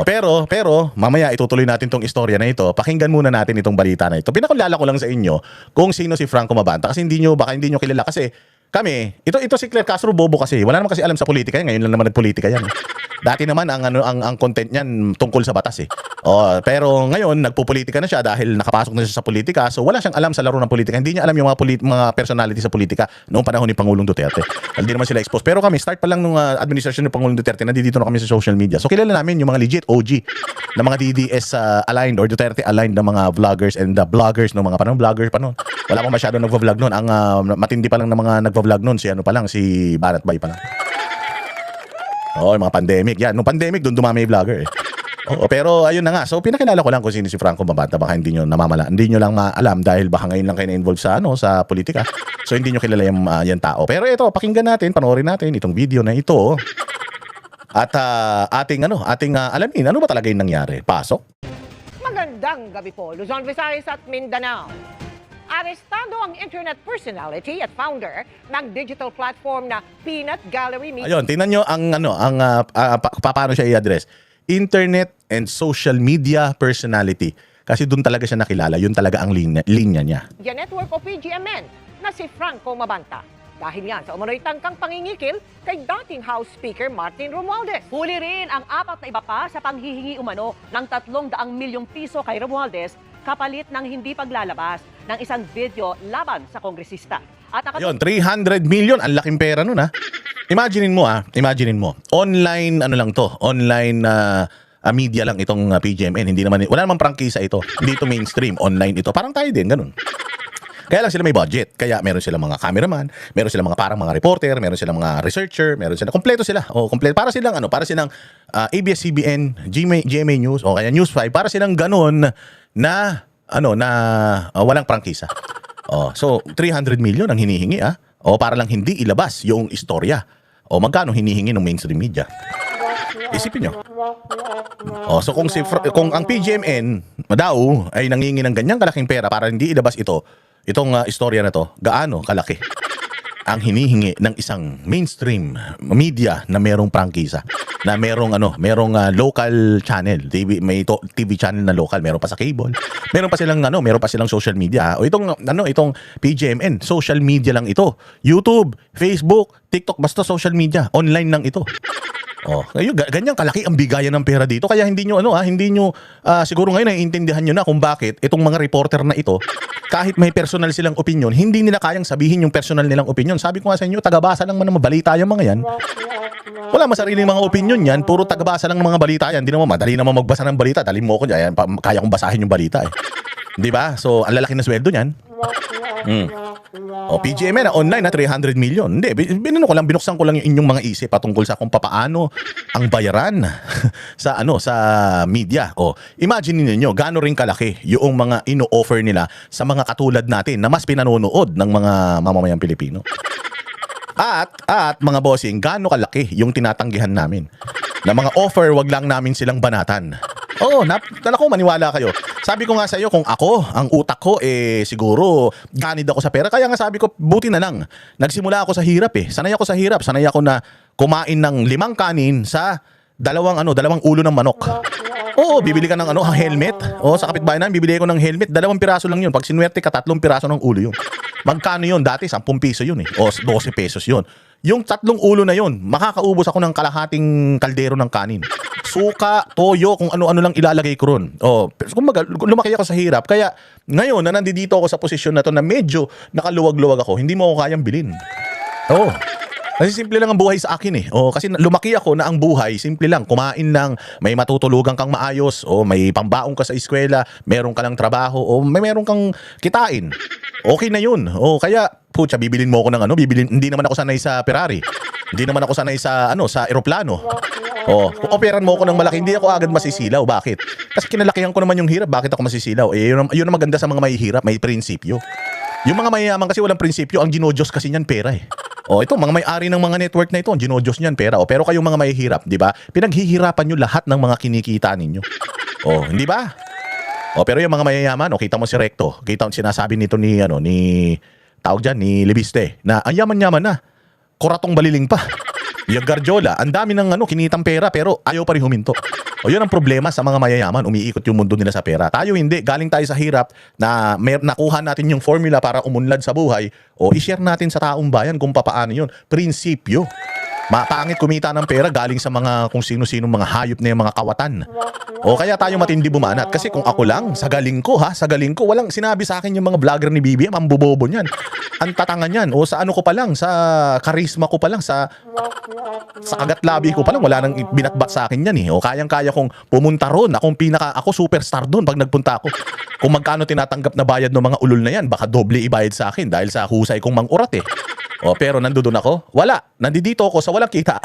Pero mamaya itutuloy natin tong istorya na ito. Pakinggan muna natin itong balita na ito. Pinakulala ko lang sa inyo kung sino si Franco Mabanta kasi baka hindi nyo kilala kasi kami, ito si Claire Castro bobo kasi. Wala naman kasi alam sa politika yan. Ngayon lang naman nagpolitika yan. Dati naman ang content niyan tungkol sa batas eh. Pero ngayon nagpupolitika na siya dahil nakapasok na siya sa politika. So wala siyang alam sa laro ng politika. Hindi niya alam yung mga personality sa politika noong panahon ni Pangulong Duterte. Hindi naman sila exposed. Pero kami start pa lang nung administrasyon ni Pangulong Duterte, nandito na kami sa social media. So kilala namin yung mga legit OG na mga DDS aligned or Duterte aligned na mga vloggers and the bloggers no mga panahon vloggers pa noon. Wala pa masyado nagvo-vlog noon. Ang matindi pa lang na mga nagvo-vlog noon si Banat Bay pa lang. Yung mga pandemic. Yan, nung pandemic doon dumami yung vlogger eh. Pero ayun na nga. So pinakilala ko lang kung sino si Franco Mabanta. Baka hindi nyo lang maalam dahil baka ngayon lang kayo na-involve sa politika. So hindi nyo kilala yung tao. Pero ito, pakinggan natin, panoorin natin itong video na ito. At ating alamin, ano ba talaga yung nangyari? Pasok. Magandang gabi po, Luzon, Visayas at Mindanao. Arestado ang internet personality at founder ng digital platform na Peanut Gallery Media. Ayun, tingnan nyo paano siya i-address. Internet and social media personality. Kasi doon talaga siya nakilala. Yun talaga ang linya niya. Network o PGMN na si Franco Mabanta. Dahil yan sa umano'y tangkang pangingikil kay dating House Speaker Martin Romualdez. Huli rin ang 4 na iba pa sa panghihingi umano ng 300 milyong piso kay Romualdez kapalit ng hindi paglalabas ng isang video laban sa kongresista. At ayun, 300 million, ang laking pera nun ha. Imaginin mo. Online lang to. Online media lang itong PGMN. Wala namang prangkisa ito. Hindi ito mainstream. Online ito. Parang tayo din, ganun. Kaya lang sila may budget. Kaya meron silang mga cameraman, meron silang parang mga reporter, meron silang mga researcher, kompleto sila. Kompleto. Para silang ABS-CBN, GMA News, o kaya News 5, para silang ganun na walang prangkisa. So 300 million ang hinihingi para lang hindi ilabas yung istorya. Magkano hinihingi ng mainstream media? Isipin nyo. So kung ang PGMN daw ay nangingi ng ganyang kalaking pera para hindi ilabas itong istorya na to, gaano kalaki ang hinihingi ng isang mainstream media na merong prangkisa, na merong local channel, may TV channel na local, meron pa sa cable. Meron pa silang social media. Itong PGMN, social media lang ito. YouTube, Facebook, TikTok, basta social media, online lang ito. Ganyan kalaki ang bigayan ng pera dito. Kaya hindi nyo siguro ngayon naiintindihan nyo na kung bakit itong mga reporter na ito, kahit may personal silang opinion, hindi nila kayang sabihin yung personal nilang opinion. Sabi ko nga sa inyo, tagabasa lang man ng balita yung mga yan. Wala masariling mga opinion yan, puro tagabasa lang ng mga balita yan. Hindi naman madali naman magbasa ng balita. Dali mo ko dyan, kaya kong basahin yung balita eh. Di ba? So, ang lalaki na sweldo niyan. PGMN na online na 300 million. Hindi, binuksan ko lang yung inyong mga isip patungkol sa kung paano ang bayaran sa media. Imagine niyo gaano rin kalaki yung mga ino-offer nila sa mga katulad natin na mas pinanonood ng mga mamamayang Pilipino. At mga bossing, gaano kalaki yung tinatanggihan namin na mga offer, wag lang namin silang banatan. Maniwala kayo. Sabi ko nga sa iyo, kung ang utak ko siguro ganid ako sa pera. Kaya nga sabi ko, buti na lang. Nagsimula ako sa hirap Sanay ako sa hirap. Sanay ako na kumain ng 5 kanin sa dalawang ulo ng manok. Bibili ka ng helmet. Sa kapitbahay namin, bibili ko ng helmet. 2 piraso lang yun. Pag sinuwerte ka, 3 piraso ng ulo yun. Magkano yun? Dati 10 piso yun 12 pesos yun. Yung 3 ulo na yun, makakaubos ako ng kalahating kaldero ng kanin. Suka, toyo, kung ano-ano lang ilalagay ko ron. Kumbaga, lumaki ako sa hirap. Kaya ngayon na nandito ako sa posisyon na to na medyo nakaluwag-luwag ako, hindi mo ako kayang bilhin. Kasi simple lang ang buhay sa akin kasi lumaki ako na ang buhay, simple lang. Kumain lang, may matutulugan kang maayos, may pambaong ka sa eskwela, meron ka lang trabaho, meron kang kitain. Okay na yun. Kaya, bibilin mo ako ng hindi naman ako sanay sa Ferrari. Hindi naman ako sanay sa eroplano. Kung operan mo ako ng malaki, hindi ako agad masisilaw. Bakit? Kasi kinalakihan ko naman yung hirap. Bakit ako masisilaw? Yun ang maganda sa mga mahihirap, may prinsipyo. Yung mga mayayaman kasi walang prinsipyo, ang ginojos kasi niyan pera ito, mga may-ari ng mga network na ito, ang ginojos niyan pera. Pero kayong mga mahihirap, di ba? Pinaghihirapan nyo lahat ng mga kinikita ninyo. Hindi ba? Pero yung mga mayayaman, kita mo si Recto. Sinasabi nito ni tawag dyan, ni Libiste, na ang yaman-yaman na. Kuratong baliling pa. Yung Guardiola, ang dami ng kinitang pera pero ayaw pa rin huminto. O yun ang problema sa mga mayayaman, umiikot yung mundo nila sa pera. Tayo hindi, galing tayo sa hirap na nakuha natin yung formula para umunlad sa buhay o i-share natin sa taong bayan kung papaano yun. Prinsipyo. Mapangit kumita ng pera galing sa mga kung sino-sino mga hayop na yung mga kawatan. O kaya tayo matindi bumanat. Kasi kung ako lang, sa galing ko, walang sinabi sa akin yung mga vlogger ni BBM, ang bobobo niyan. Ang tatangan niyan. O sa ano ko pa lang, sa karisma ko pa lang, sa kagatlabi ko pa lang, wala nang binatbat sa akin yan eh. O kayang-kaya kong pumunta ron. Ako superstar doon pag nagpunta ako. Kung magkano tinatanggap na bayad ng mga ulol na yan, baka doble ibayad sa akin dahil sa husay kong mangurat eh. O pero nandoon ako? Wala. Nandito ako sa walang kita.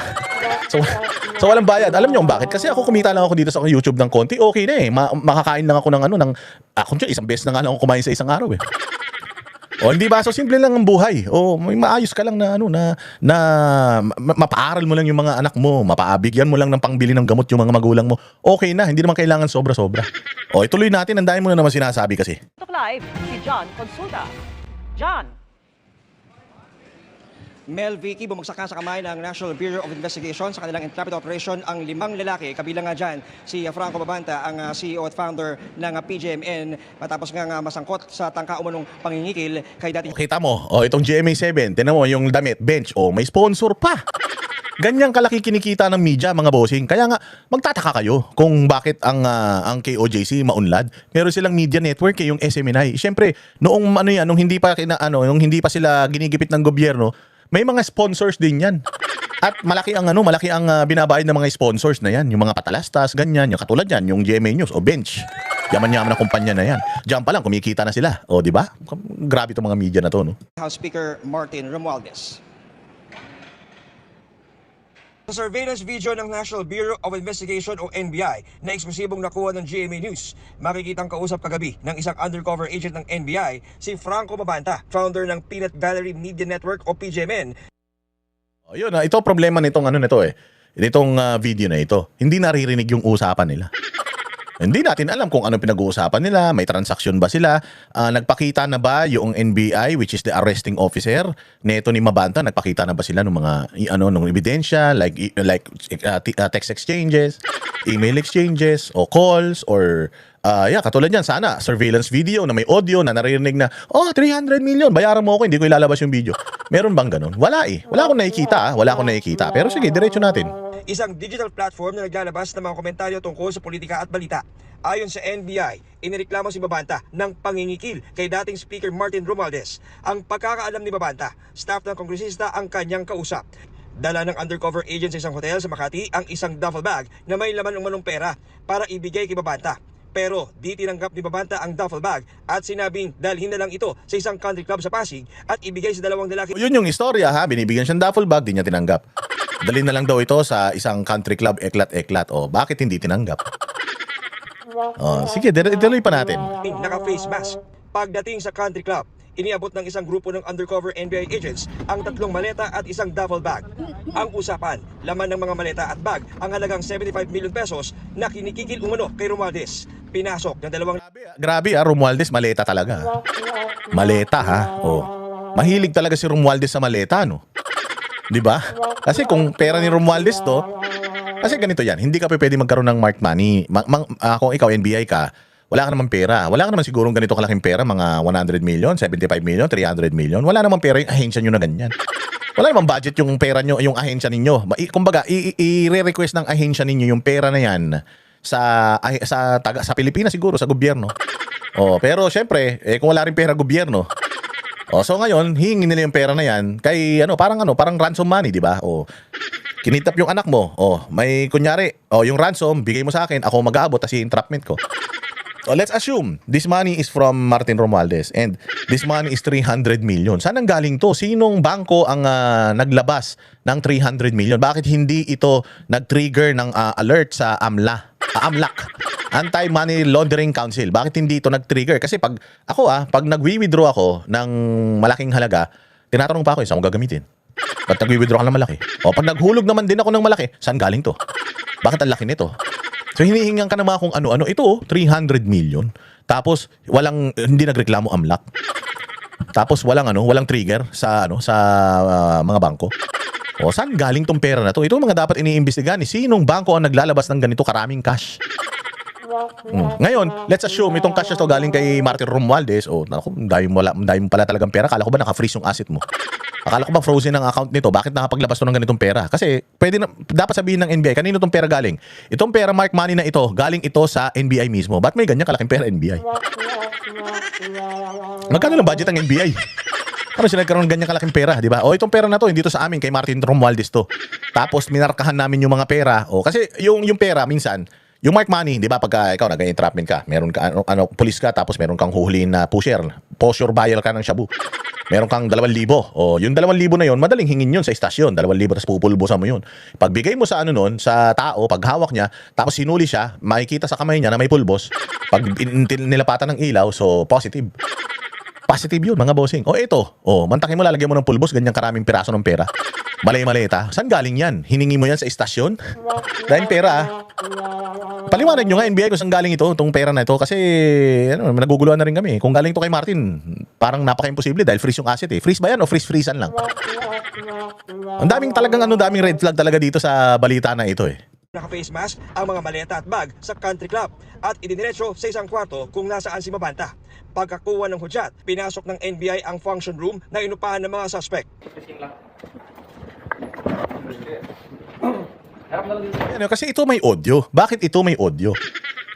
So walang bayad. Alam niyo kung bakit? Kasi ako kumita lang ako dito sa YouTube ng konti, okay na eh. Makakain lang ako ng isang beses na nga lang ako kumain sa isang araw eh. O hindi ba? So simple lang ang buhay. O may maayos ka lang na mapaaral mo lang yung mga anak mo, mapaabigyan mo lang ng pangbili ng gamot yung mga magulang mo. Okay na, hindi naman kailangan sobra-sobra. O ituloy natin, ang dami mo na naman sinasabi kasi. Tok Live, si John Consulta. John. Mel Vicky, bumagsak na sa kamay ng National Bureau of Investigation sa kanilang intrepid operation ang 5 lalaki. Kabilang nga dyan si Franco Babanta, ang CEO at founder ng PGMN, matapos nga masangkot sa tangka umanong pangingikil kay dating... Kita mo, itong GMA7, tinan mo yung damit, bench, may sponsor pa. Ganyang kalaki kinikita ng media, mga bossing. Kaya nga, magtataka kayo kung bakit ang KOJC maunlad. Meron silang media network, yung SMNI. Siyempre, nung hindi pa sila ginigipit ng gobyerno, may mga sponsors din yan. At malaki ang binabayad ng mga sponsors na yan. Yung mga patalastas, ganyan, yung katulad yan, yung GMA News o Bench. Yaman-yaman na kumpanya na yan. Diyan pa lang, kumikita na sila. O, di ba? Grabe itong mga media na to, no? House Speaker Martin Romualdez. Sa surveillance video ng National Bureau of Investigation o NBI na eksklusibong nakuha ng GMA News, makikitang kausap kagabi ng isang undercover agent ng NBI, si Franco Babanta, founder ng Peanut Gallery Media Network o PGMN. Yun, ito problema nitong nitong video na ito. Hindi naririnig yung usapan nila. Hindi natin alam kung ano pinag-uusapan nila, may transaksyon ba sila, nagpakita na ba yung NBI, which is the arresting officer neto ni Mabanta, nagpakita na ba sila ng mga ng ebidensya like text exchanges, email exchanges o calls or katulad yan, sana surveillance video na may audio na naririnig na 300 million, bayaran mo ako, hindi ko ilalabas yung video. Meron bang ganun? Wala eh. Wala akong nakikita. Pero sige, diretso natin. Isang digital platform na naglalabas ng mga komentaryo tungkol sa politika at balita. Ayon sa NBI, inireklamo si Babanta ng pangingikil kay dating Speaker Martin Romualdez. Ang pagkakaalam ni Babanta, staff ng kongresista ang kanyang kausap. Dala ng undercover agent sa isang hotel sa Makati ang isang duffel bag na may laman ng manong pera para ibigay kay Babanta. Pero di tinanggap ni Babanta ang duffel bag at sinabing dalhin na lang ito sa isang country club sa Pasig at ibigay sa dalawang lalaki. Yun yung istorya ha, binibigyan siyang duffel bag, di niya tinanggap. Dalhin na lang daw ito sa isang country club, eklat-eklat. Bakit hindi tinanggap? Sige, ituloy pa natin. Naka-face mask. Pagdating sa country club, iniabot ng isang grupo ng undercover NBI agents ang 3 maleta at isang duffel bag. Ang usapan, laman ng mga maleta at bag ang halagang 75 million pesos na kinikikil umano kay Romualdez. Pinasok ng dalawang... Grabe Romualdez, maleta talaga. Maleta ha. Mahilig talaga si Romualdez sa maleta, no? 'Di ba? Kasi kung pera ni Romualdez to, kasi ganito yan, hindi ka pwede magkaroon ng marked money. Kung ikaw NBI ka, wala ka naman pera. Wala ka naman sigurong ganito kalaking pera, mga 100 million, 75 million, 300 million. Wala naman pera yung ahensya nyo na ganyan. Wala naman budget yung pera nyo, yung ahensya ninyo. Kumbaga, i-request ng ahensya ninyo yung pera na yan sa Pilipinas siguro, sa gobyerno. Pero syempre, kung wala rin pera gobyerno, so ngayon, hingin nila yung pera na yan kay parang ransom money, di ba? Kinitap yung anak mo. May kunyari, yung ransom, bigay mo sa akin, ako mag-aabot kasi entrapment ko. Let's assume this money is from Martin Romualdez and this money is 300 million. Saan ang galing to? Sinong bangko ang naglabas ng 300 million? Bakit hindi ito nag-trigger ng alert sa AMLAC? Anti-Money Laundering Council. Bakit hindi ito nag-trigger? Kasi pag nag-withdraw ako ng malaking halaga, tinatanong pa ako, saan ko gagamitin? Ba't nag-withdraw ka ng malaki? Pag naghulog naman din ako ng malaki, saan galing to? Bakit ang laki nito? So hinihingan ka naman kung ano-ano. Ito 300 million. Tapos hindi nagreklamo AMLAC. Tapos walang trigger sa mga bangko. O saan galing tong pera na to? Ito ang mga dapat iniimbestigahan. Sinong bangko ang naglalabas ng ganito karaming cash? Ngayon, let's assume itong cash na to galing kay Martin Romualdez. O, naku, dahil mo pala talagang pera. Kala ko ba naka-freeze yung asset mo? Akala ko ba frozen ang account nito? Bakit nakapaglabas to ng ganitong pera? Kasi pwede na, dapat sabihin ng NBI, kanino tong pera galing? Itong pera mark money na ito, galing ito sa NBI mismo. Ba't may ganyan kalaking pera NBI? Magkano lang budget ng NBI? Ano sila nagkaroon ng ganyan kalaking pera, di ba? O itong pera na to, hindi to sa amin, kay Martin Romualdez to. Tapos minarkahan namin yung mga pera. O kasi yung pera minsan, yung mark money, di ba, pagka ikaw nag-entrapment ka, meron ka, police ka, tapos meron kang huhulihin na pusher buyer ka ng shabu. Meron kang 2,000. O, yung 2,000 na yun, madaling hingin yun sa istasyon. 2,000, tapos pupulbusan mo yun. Pagbigay mo sa nun, sa tao, pag hawak niya, tapos sinuli siya, makikita sa kamay niya na may pulbos. Pag nilapatan ng ilaw, so positive. Positive yun, mga bossing. O ito, mantakin mo, lalagyan mo ng pulbos, ganyang karaming piraso ng pera. Malay-maleta. Saan galing yan? Hiningi mo yan sa istasyon? Dahil pera, paliwanag nyo nga, NBI, kung saan galing ito, itong pera na ito. Kasi, naguguluhan na rin kami. Kung galing ito kay Martin, parang napaka-imposible dahil freeze yung asset eh. Freeze ba yan o freeze-freezan lang? Ang daming talagang, daming red flag talaga dito sa balita na ito eh. Naka-face mask ang mga maleta at bag sa country club at idiniretso sa isang kwarto kung nasaan si Mabanta. Pagkakuha ng hudyat, pinasok ng NBI ang function room na inupahan ng mga suspect. Kasi ito may audio. Bakit ito may audio?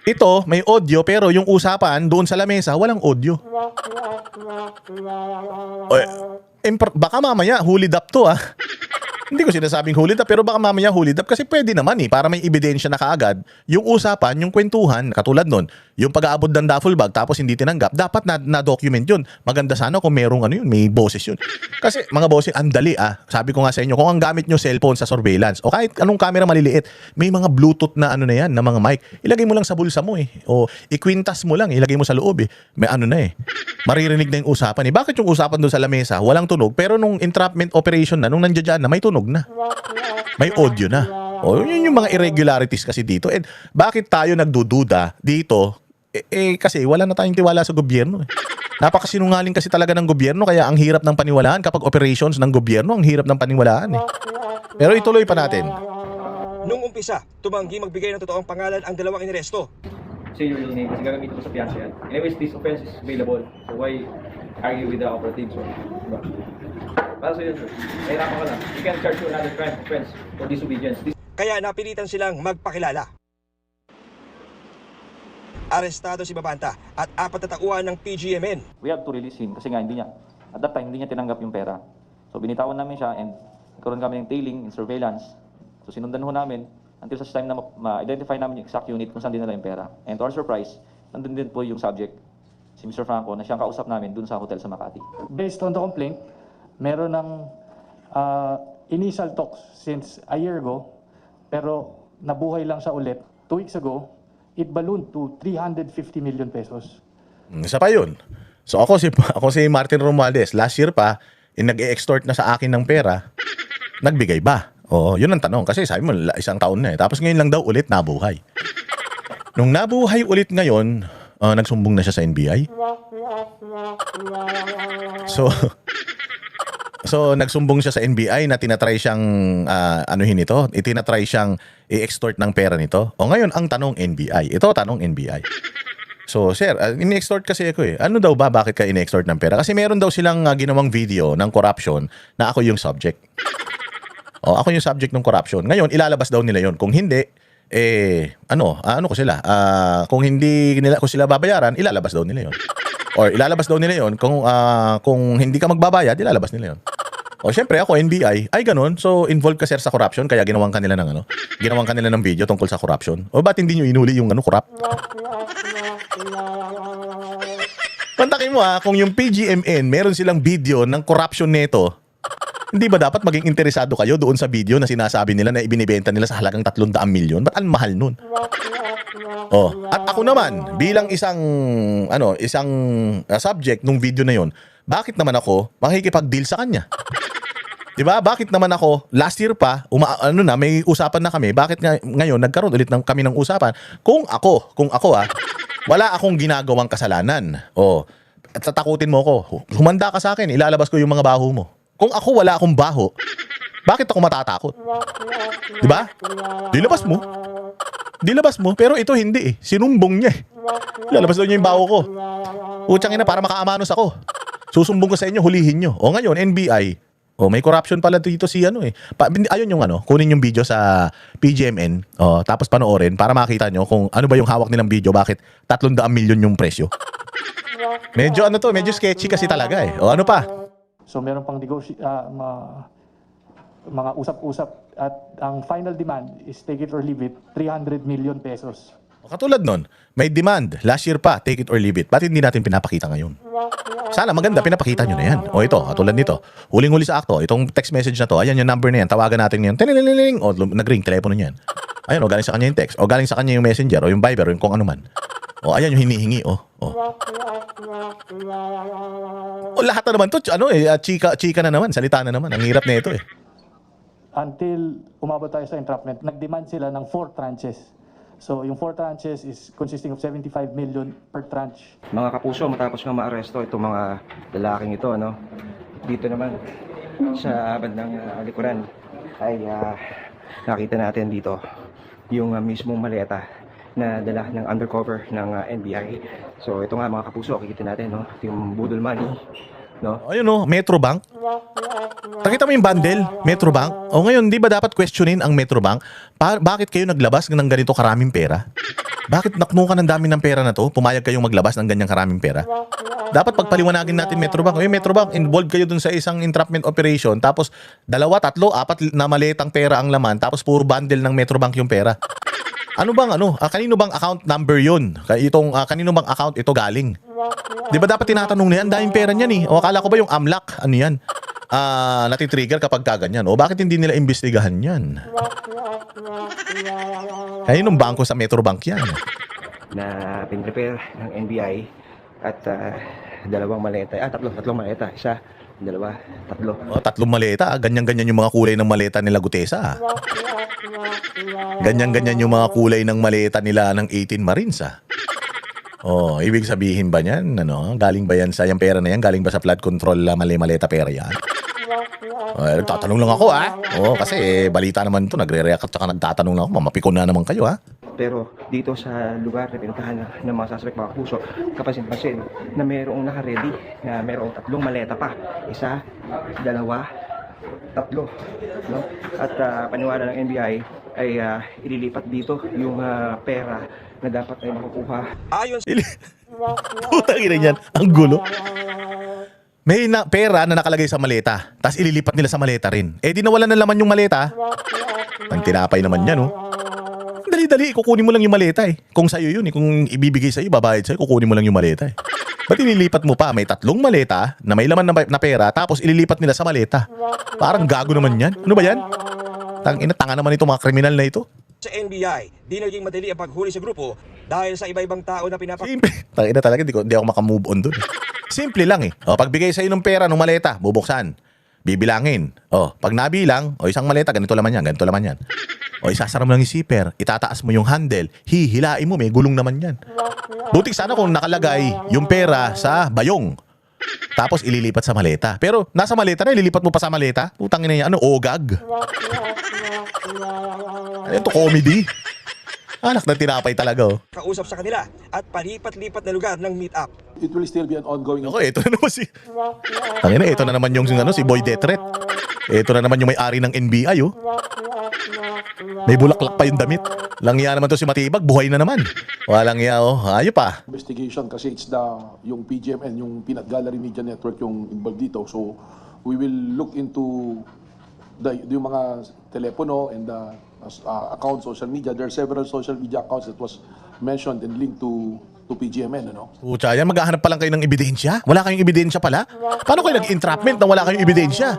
Ito may audio pero yung usapan doon sa lamesa walang audio. Baka mamaya hulid up to ah. Hindi ko sinasabing hulid up pero baka mamaya hulid up kasi pwede naman eh para may ebidensya na kaagad yung usapan, yung kwentuhan katulad nun, yung pag-aabot ng duffel bag tapos hindi tinanggap, dapat na-document yun. Maganda sana kung merong may boses yun. Kasi mga boses, andali sabi ko nga sa inyo, kung ang gamit nyo cellphone sa surveillance o kahit anong camera maliliit, may mga bluetooth na yan, na mga mic, ilagay mo lang sa bulsa mo eh. O ikwintas mo lang, ilagay mo sa loob eh. May maririnig na yung usapan eh. Bakit yung usapan doon sa lamesa, walang tunog, pero nung entrapment operation na, nung nandiyan na, may tunog na. May audio na. O, yun yung mga irregularities kasi dito. And bakit tayo nagdududa dito? Kasi wala na tayong tiwala sa gobyerno. Napakasinungaling kasi talaga ng gobyerno kaya ang hirap ng paniwalaan kapag operations ng gobyerno, ang hirap ng paniwalaan eh. Pero ituloy pa natin. Nung umpisa, tumanggi magbigay ng totoong pangalan ang dalawang iniresto. Say your real name kasi gagamit ko sa fiancé yan. Anyways, this offense is available. So why argue with the operative? So, diba? Para sa yun, sir. Nahirapan ka lang. You can charge you another crime offense for disobedience. Kaya napilitan silang magpakilala. Arestado si Mabanta at 4 na tauhan ng PGMN. We have to release him kasi nga at that time hindi niya tinanggap yung pera. So binitawan namin siya and nagkaroon kami ng tailing and surveillance. So sinundan ho namin until such time na ma-identify namin yung exact unit kung saan dinala yung pera. And to our surprise, nandun din po yung subject, si Mr. Franco, na siyang kausap namin dun sa hotel sa Makati. Based on the complaint, meron ng initial talks since a year ago, pero nabuhay lang siya ulit. 2 weeks ago, it ballooned to 350 million pesos. Isa pa yun. So ako si Martin Romualdez, last year pa, nag-e-extort na sa akin ng pera, nagbigay ba? Oo, yun ang tanong. Kasi sabi mo, isang taon na eh. Tapos ngayon lang daw ulit nabuhay. Nung nabuhay ulit ngayon, nagsumbong na siya sa NBI. So nagsumbong siya sa NBI na tinatry siyang tinatry siyang i-extort ng pera nito. O ngayon ang tanong NBI. Ito tanong NBI. So sir, ini-extort kasi ako eh. Ano daw ba, bakit ka ini-extort ng pera? Kasi meron daw silang ginawang video ng corruption na ako yung subject. Ako yung subject ng corruption. Ngayon ilalabas daw nila yon. Kung hindi, ko sila? Kung hindi ko sila babayaran, ilalabas daw nila yon. Or ilalabas daw nila yon kung hindi ka magbabayad, ilalabas nila yon. O syempre ako NBI, ay ganun. So involved ka sir sa corruption kaya ginawan kanila ng video tungkol sa corruption. O ba't hindi niyo inuli yung corrupt? Pantakin mo kung yung PGMN meron silang video ng corruption nito, hindi ba dapat maging interesado kayo doon sa video na sinasabi nila na ibinibenta nila sa halagang 300 milyon? Ba't ang mahal nun? At ako naman, bilang isang subject nung video na yon, bakit naman ako makikipag-deal sa kanya? 'Di ba? Bakit naman ako last year pa, may usapan na kami, bakit ngayon nagkaroon ulit kami ng usapan? Kung ako wala akong ginagawang kasalanan. At tatakutin mo ako. Humanda ka sa akin, ilalabas ko yung mga baho mo. Kung ako wala akong baho, Bakit ako matatakot? Di ba? Dilabas mo, pero ito hindi eh. Sinumbong niya eh. Lalabas daw niya yung baho ko. Putsang ina, para makaamanos ako. Susumbong ko sa inyo, hulihin nyo. O ngayon, NBI. O may corruption pala dito si ano eh. Ayun yung ano, kunin yung video sa PGMN. O, tapos panoorin para makita nyo kung ano ba yung hawak nilang video. Bakit 300 milyon yung presyo. Medyo ano to, medyo sketchy kasi talaga eh. O ano pa? So meron pang mga usap-usap at ang final demand is take it or leave it, 300 million pesos. O, katulad nun, may demand. Last year pa, take it or leave it. Ba't hindi natin pinapakita ngayon? Sana maganda, pinapakita nyo na yan. O ito, katulad nito. Huling-huli sa akto, itong text message na to, ayan yung number na yan, tawagan natin ngayon. Tinililing, o nag-ring, telepono niyan. Ayan, o galing sa kanya yung text, o galing sa kanya yung messenger, o yung Viber, o yung kung ano man. O ayan yung hinihingi, o. O lahat na naman to, ano eh, chika na naman, salita na naman. Ang hirap na ito eh. Until umabot tayo sa entrapment, nag-demand sila ng 4 tranches. So yung 4 tranches is consisting of 75 million per tranche. Mga kapuso, matapos nga maaresto itong mga lalaking ito, ano, dito naman sa bandang likuran ay nakita natin dito yung mismong maleta na dala ng undercover ng NBI. So ito nga mga kapuso, kikita natin, no, yung budol money, no. Ayun o, Metrobank. Nakita mo yung bundle, Metrobank. O ngayon, di ba dapat questionin ang Metrobank? Bakit kayo naglabas ng ganito karaming pera? Bakit nakmukan ng dami ng pera na to? Pumayag kayong maglabas ng ganyang karaming pera? Dapat pagpaliwanagin natin Metrobank. Metrobank, involved kayo dun sa isang entrapment operation, tapos 2, 3, 4 na maletang pera ang laman, tapos puro bundle ng Metrobank yung pera. Ano bang kanino bang account number yun? Kanino bang account ito galing? Di ba dapat tinatanong niyan? Daming pera niyan eh. O akala ko ba yung AMLAC? Ano yan? Natitrigger kapag kaganyan. O bakit hindi nila imbestigahan yan? Kaninong bangko sa Metrobank yan? Na pinrepare ng NBI at tatlong maleta. 3 maleta. 1, 2, 3. O, 3 maleta. Ganyan-ganyan yung mga kulay ng maleta nila Gutesa. Ganyan-ganyan yung mga kulay ng maleta nila ng 18 Marines. Oh, ibig sabihin ba niyan, galing ba yan sa yung pera na yan? Galing ba sa flood control maleta pera yan? Tatanong lang ako kasi balita naman ito, nagre-react at saka nagtatanong lang ako, mamapikon na naman kayo Pero dito sa lugar na pinuntahan ng mga suspect, mga puso, kapansin-pansin na mayroong naka-ready, na mayroong 3 maleta pa. 1, 2, 3. No? At paniwala ng NBI ay ililipat dito yung pera na dapat ay makukuha. Ayon sa Putang ina niyan, ang gulo. May pera na nakalagay sa maleta, tapos ililipat nila sa maleta rin. Di nawalan na laman yung maleta. Ang tinapay naman yan, Dali-dali, kukunin mo lang yung maleta Kung sa'yo yun kung ibibigay sa'yo, babayad sa'yo, kukunin mo lang yung maleta Ba't ililipat mo pa? May 3 maleta na may laman na pera, tapos ililipat nila sa maleta. Parang gago naman yan. Ano ba yan? Tanga naman itong mga kriminal na ito. Sa NBI, di naging madali ang paghuli sa grupo dahil sa iba-ibang tao na Simple. Tangina talaga, di ako makamove on dun. Simple lang pagbigay sa'yo ng pera, ng maleta, bubuksan. Bibilangin. Pag nabilang, isang maleta, ganito laman yan. Isasara mo lang yung zipper, itataas mo yung handle, hihilain mo, may gulong naman yan. Butik sana kung nakalagay yung pera sa bayong. Tapos ililipat sa maleta. Pero nasa maleta na, ililipat mo pa sa maleta. Putang ina yan, ogag. Ano ito, comedy? Anak na tinapay talaga kausap sa kanila at palipat-lipat na lugar ng meet-up. It will still be an ongoing. Ito na naman ito na naman yung si Boy Detret. Ito na naman yung may-ari ng NBI May bulaklak pa yung damit. Langya naman to si Matibag, buhay na naman. Walang ya ayo pa. Investigation kasi it's yung PGMN, yung Peanut Gallery Media Network yung involved dito. So we will look into yung mga telepono and account social media. There are several social media accounts that was mentioned and linked to PGMN, Pucha, yan, maghahanap pa lang kayo ng ebidensya? Wala kayong ebidensya pala? Paano kayo nag-entrapment na wala kayong ebidensya?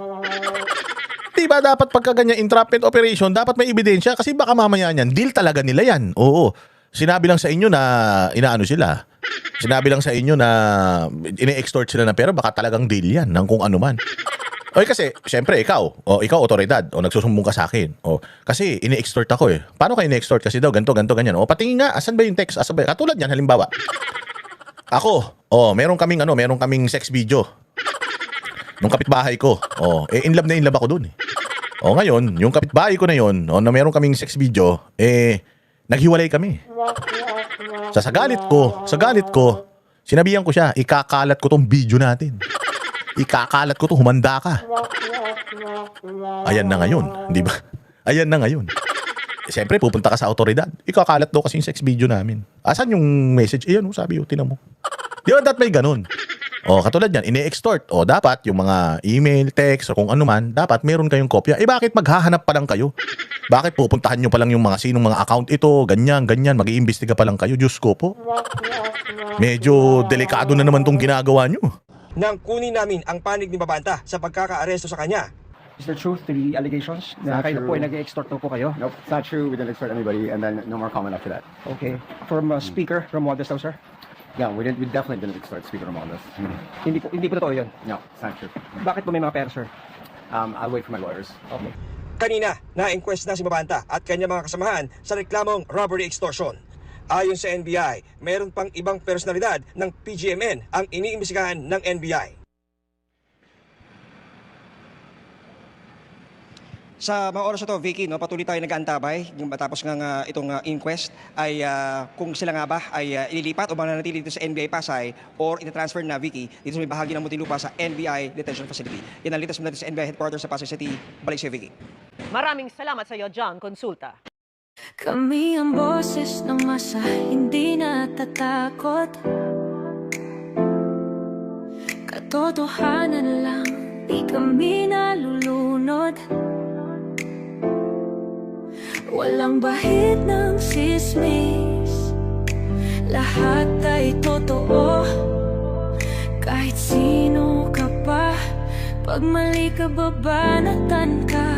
Diba dapat pagka ganyan entrapment operation, dapat may ebidensya kasi baka mamaya niyan, deal talaga nila yan. Oo. Sinabi lang sa inyo na inaano sila. Sinabi lang sa inyo na ine-extort sila ng pera, baka talagang deal yan ng kung ano man. Kasi, syempre, ikaw, otoridad, nagsusumbong ka sa akin. Kasi, ini-extort ako Paano kayo ini-extort? Kasi daw, ganito, ganyan. Patingin nga, asan ba yung text? Asan ba? Katulad yan, halimbawa. Ako, meron kaming sex video. Nung kapitbahay ko. In love na in love ako dun O ngayon, yung kapitbahay ko na yon, na meron kaming sex video, naghiwalay kami. Sa galit ko, sinabihan ko siya, ikakalat ko tong video natin. Ikakalat ko to, humanda ka. Ayan na ngayon, di ba? Ayan na ngayon. Siyempre, pupunta ka sa autoridad. Ikakalat daw kasi yung sex video namin. Asan yung message? Ayan, sabi, tinan mo. Di ba, may ganun? Katulad yan, ine-extort. Dapat yung mga email, text, o kung ano man, dapat meron kayong kopya. Bakit maghahanap pa lang kayo? Bakit pupuntahan nyo pa lang yung mga sinong mga account ito, ganyan, mag-iimbestiga pa lang kayo? Diyos ko po. Medyo delikado na naman tong ginagawa nyo. Nang kunin namin ang panig ni Babanta sa pagkakaaresto sa kanya. Is there truth to the allegations na kayo po ay nag-extort po kayo? Nope, it's not true. We didn't extort anybody, and then no more comment after that. Okay. From Speaker Romualdez daw, sir? Yeah, we definitely didn't extort Speaker Romualdez. Hindi po totoo yun. No, it's not true. Bakit po may mga pera, sir? I'll wait for my lawyers. Okay. Kanina, na-inquest na si Babanta at kanyang mga kasamahan sa reklamong robbery extortion. Ayon sa NBI, meron pang ibang personalidad ng PGMN ang iniimbestigahan ng NBI. Sa mga oras na to, Vicky, patuloy tayo nag-aantabay matapos ng itong inquest ay kung sila nga ba ay ililipat o mananatili dito sa NBI Pasay or itatransfer na, Vicky, dito sa may bahagi ng Muntinlupa sa NBI Detention Facility. Yan ang litas mo natin sa NBI Headquarters sa Pasay City. Balik siya, Vicky. Maraming salamat sa iyo, John Consulta. Kami ang boses ng masa, hindi natatakot. Katotohanan lang, di kami nalulunod. Walang bahid ng sismis, lahat ay totoo. Kahit sino ka pa, pag mali ka babanatan ka.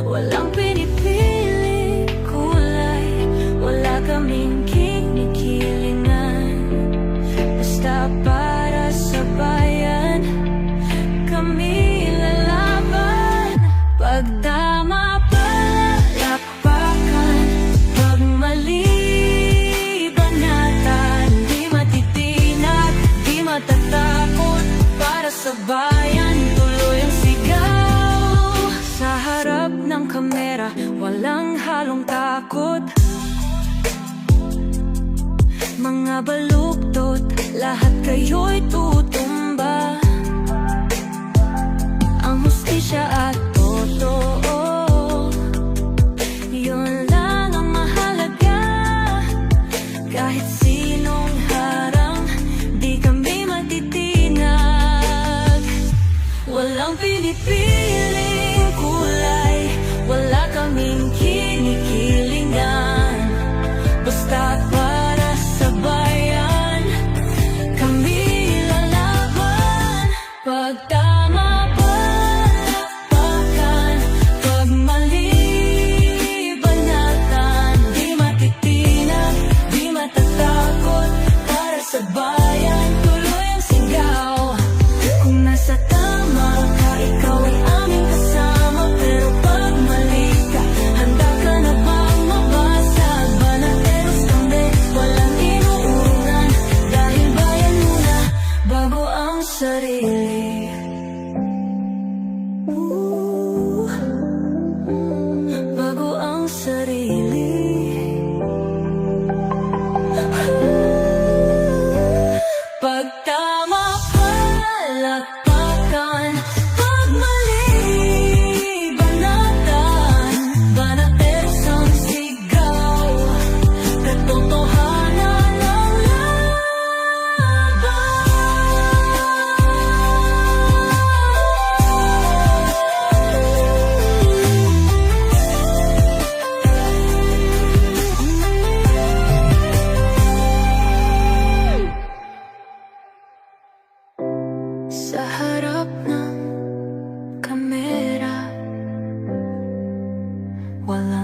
Walang pinipiling kulay, wala kaming kinikilingan. Basta para sa bayan, kami lalaban. Pagdama palakpakan, pag mali banatan, di matitinag, di matatakot. Para sa bayan, tuloy ang sigaw. Sa harap ng kamera, walang halong takot. Mga baluktot, lahat kayo'y tutumba. Ang hustisya at totoo, yun lang ang mahalaga. Kahit sinong harang, di kami matitinag. Walang pinipiling kulay, wala kaming kinikilingan. Basta para sa bayan, kami lalaban. Pag tama palakpakan, pag mali banatan, di matitinag, di matatakot. Para sa bayan, tuloy ang sigaw. Kung nasa tama ka, ikaw ay aming kasama. Pero pag mali ka, handa ka na bang mabasag? Banateros kami, walang inuunan. Dahil bayan muna, bago ang sarili. Bago ang sarili. Pag tama palakpakan, pag mali banatan, banateros ang sigaw. Katotohanan ang sa harap ng kamera, walang